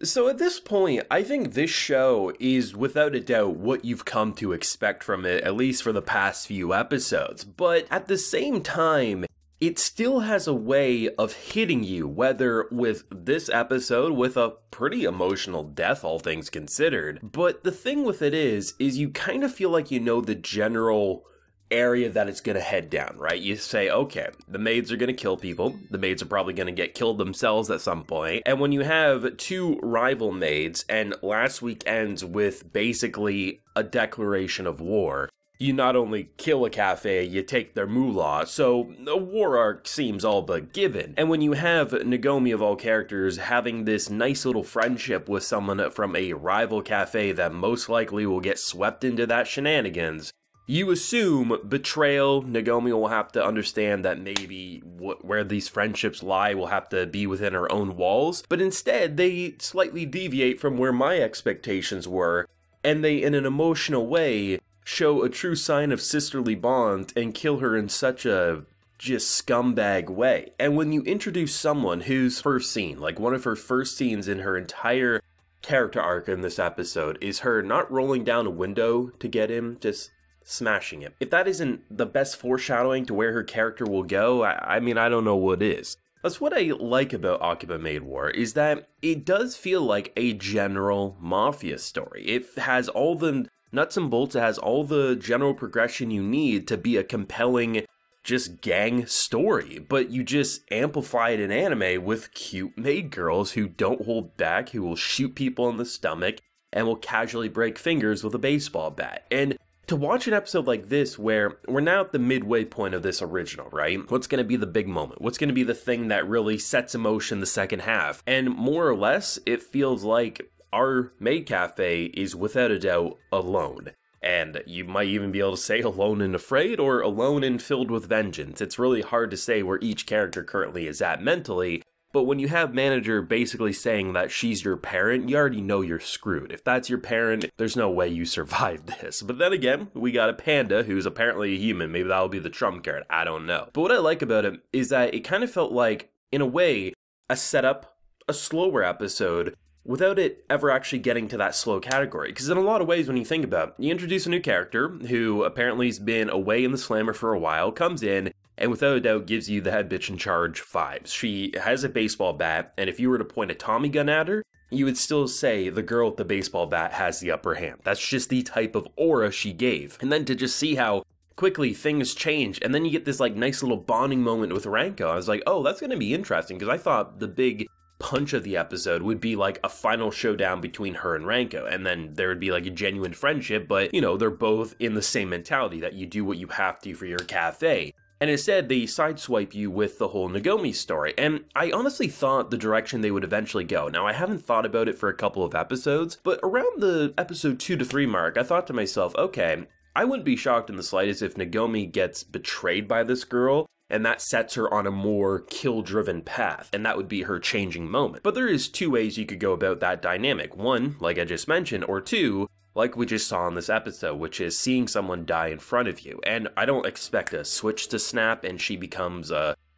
So at this point, I think this show is without a doubt what you've come to expect from it, at least for the past few episodes. But at the same time, it still has a way of hitting you, whether with this episode, with a pretty emotional death, all things considered. But the thing with it is you kind of feel like you know the general area that it's going to head down, right? You say, okay, the maids are going to kill people. The maids are probably going to get killed themselves at some point. And when you have two rival maids, and last week ends with basically a declaration of war, you not only kill a cafe, you take their moolah, so the war arc seems all but given. And when you have Nagomi of all characters having this nice little friendship with someone from a rival cafe that most likely will get swept into that shenanigans, you assume betrayal. Nagomi will have to understand that maybe where these friendships lie will have to be within her own walls, but instead they slightly deviate from where my expectations were, and they, in an emotional way, show a true sign of sisterly bond and kill her in such a just scumbag way. And when you introduce someone whose first scene, like one of her first scenes in her entire character arc in this episode, is her not rolling down a window to get him, just smashing him. If that isn't the best foreshadowing to where her character will go, I mean, I don't know what is. That's what I like about Akiba Maid War, is that it does feel like a general mafia story. It has all the nuts and bolts, it has all the general progression you need to be a compelling, just gang story, but you just amplify it in anime with cute maid girls who don't hold back, who will shoot people in the stomach, and will casually break fingers with a baseball bat. And to watch an episode like this, where we're now at the midway point of this original, right? What's going to be the big moment? What's going to be the thing that really sets in motion the second half? And more or less, it feels like our maid cafe is without a doubt alone. And you might even be able to say alone and afraid, or alone and filled with vengeance. It's really hard to say where each character currently is at mentally, but when you have manager basically saying that she's your parent, you already know you're screwed. If that's your parent, there's no way you survive this. But then again, we got a panda who's apparently a human. Maybe that'll be the trump card. I don't know. But what I like about it is that it kind of felt like, in a way, a setup, a slower episode, without it ever actually getting to that slow category. Because in a lot of ways, when you think about it, you introduce a new character who apparently has been away in the slammer for a while, comes in, and without a doubt gives you the head bitch in charge vibes. She has a baseball bat, and if you were to point a Tommy gun at her, you would still say the girl with the baseball bat has the upper hand. That's just the type of aura she gave. And then to just see how quickly things change, and then you get this like nice little bonding moment with Ranko. I was like, oh, that's gonna be interesting, because I thought the big punch of the episode would be like a final showdown between her and Ranko, and then there would be like a genuine friendship, but you know, they're both in the same mentality that you do what you have to for your cafe. And instead, they sideswipe you with the whole Nagomi story. And I honestly thought the direction they would eventually go. Now, I haven't thought about it for a couple of episodes, but around the episode 2 to 3 mark, I thought to myself, okay, I wouldn't be shocked in the slightest if Nagomi gets betrayed by this girl, and that sets her on a more kill-driven path, and that would be her changing moment. But there is two ways you could go about that dynamic. One, like I just mentioned, or two, like we just saw in this episode, which is seeing someone die in front of you. And I don't expect a switch to snap and she becomes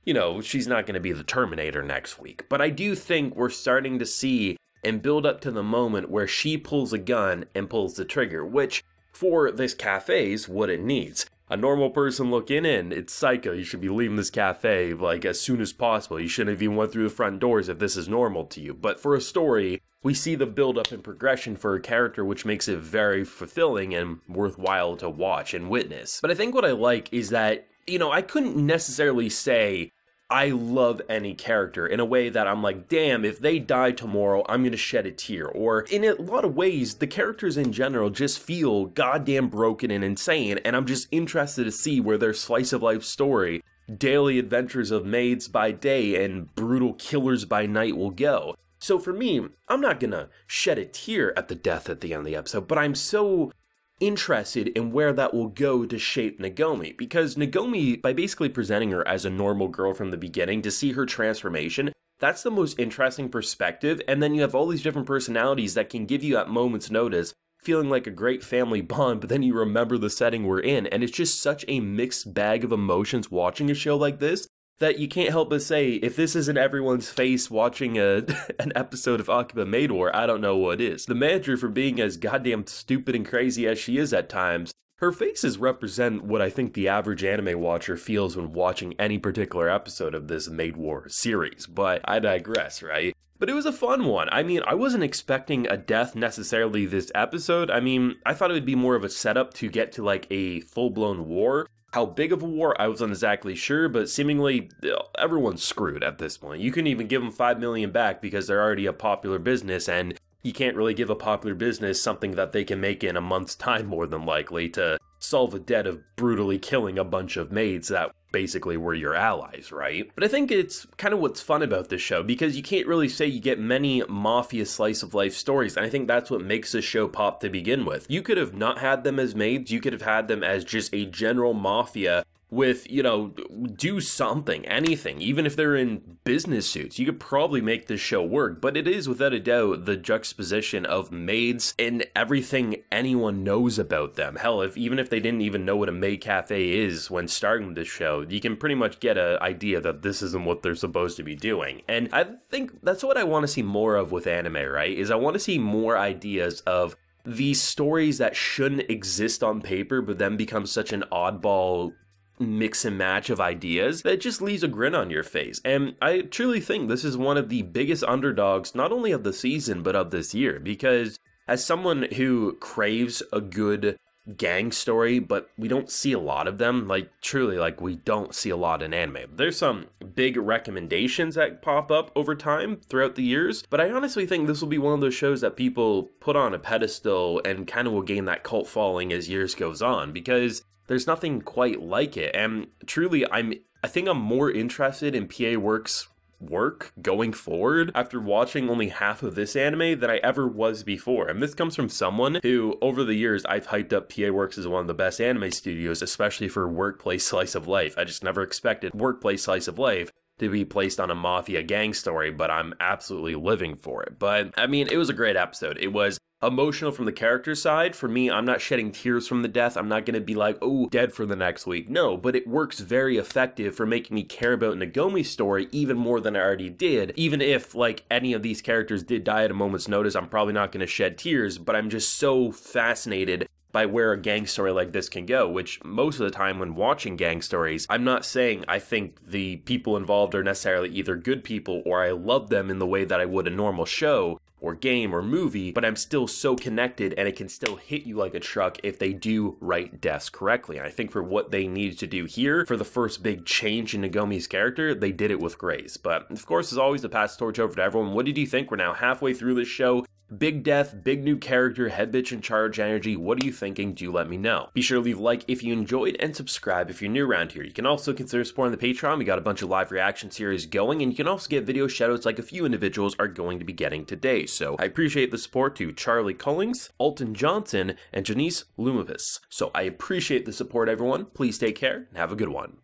you know, she's not going to be the Terminator next week. But I do think we're starting to see and build up to the moment where she pulls a gun and pulls the trigger, which for this cafe is what it needs. A normal person looking in, it's psycho. You should be leaving this cafe like as soon as possible. You shouldn't have even went through the front doors if this is normal to you. But for a story, we see the build-up and progression for a character, which makes it very fulfilling and worthwhile to watch and witness. But I think what I like is that, you know, I couldn't necessarily say I love any character in a way that I'm like, damn, if they die tomorrow, I'm gonna shed a tear. Or in a lot of ways, the characters in general just feel goddamn broken and insane, and I'm just interested to see where their slice of life story, daily adventures of maids by day and brutal killers by night will go. So for me, I'm not gonna shed a tear at the death at the end of the episode, but I'm so interested in where that will go to shape Nagomi, because Nagomi, by basically presenting her as a normal girl from the beginning, to see her transformation, that's the most interesting perspective. And then you have all these different personalities that can give you at moment's notice feeling like a great family bond, but then you remember the setting we're in, and it's just such a mixed bag of emotions watching a show like this that you can't help but say, if this isn't everyone's face watching an episode of Akiba Maid War, I don't know what is. The manager, for being as goddamn stupid and crazy as she is at times, her faces represent what I think the average anime watcher feels when watching any particular episode of this Maid War series, but I digress, right? But it was a fun one. I mean, I wasn't expecting a death necessarily this episode. I mean, I thought it would be more of a setup to get to like a full-blown war. How big of a war, I wasn't exactly sure, but seemingly everyone's screwed at this point. You couldn't even give them $5 million back because they're already a popular business, and you can't really give a popular business something that they can make in a month's time, more than likely, to solve a debt of brutally killing a bunch of maids that basically were your allies, right? But I think it's kind of what's fun about this show, because you can't really say you get many mafia slice of life stories, and I think that's what makes this show pop to begin with. You could have not had them as maids, you could have had them as just a general mafia with, you know, do something, anything, even if they're in business suits. You could probably make this show work, but it is without a doubt the juxtaposition of maids and everything anyone knows about them. Hell, even if they didn't even know what a maid cafe is when starting this show, you can pretty much get an idea that this isn't what they're supposed to be doing. And I think that's what I want to see more of with anime, right? Is I want to see more ideas of these stories that shouldn't exist on paper, but then become such an oddball mix and match of ideas that just leaves a grin on your face. And I truly think this is one of the biggest underdogs, not only of the season, but of this year, because as someone who craves a good gang story, but we don't see a lot of them, like truly, like we don't see a lot in anime. There's some big recommendations that pop up over time throughout the years, but I honestly think this will be one of those shows that people put on a pedestal and kind of will gain that cult following as years goes on, because there's nothing quite like it. And truly, I think I'm more interested in PA Works' work going forward after watching only half of this anime than I ever was before. And this comes from someone who, over the years, I've hyped up PA Works as one of the best anime studios, especially for workplace slice of life. I just never expected workplace slice of life to be placed on a mafia gang story, but I'm absolutely living for it. But I mean, it was a great episode. It was emotional from the character side. For me, I'm not shedding tears from the death. I'm not going to be like, oh, dead for the next week. No, but it works very effective for making me care about Nagomi's story even more than I already did. Even if, like, any of these characters did die at a moment's notice, I'm probably not going to shed tears, but I'm just so fascinated by where a gang story like this can go, which most of the time when watching gang stories, I'm not saying I think the people involved are necessarily either good people or I love them in the way that I would a normal show or game or movie, but I'm still so connected and it can still hit you like a truck if they do write deaths correctly. And I think for what they needed to do here, for the first big change in Nagomi's character, they did it with grace. But of course, as always, to pass the torch over to everyone, what did you think? We're now halfway through this show. Big death, big new character, head bitch in charge energy. What are you thinking? Do let me know. Be sure to leave a like if you enjoyed and subscribe if you're new around here. You can also consider supporting the Patreon. We got a bunch of live reaction series going, and you can also get video shoutouts like a few individuals are going to be getting today. So I appreciate the support to Charlie Cullings, Alton Johnson, and Jannice Lumapas. So I appreciate the support, everyone. Please take care and have a good one.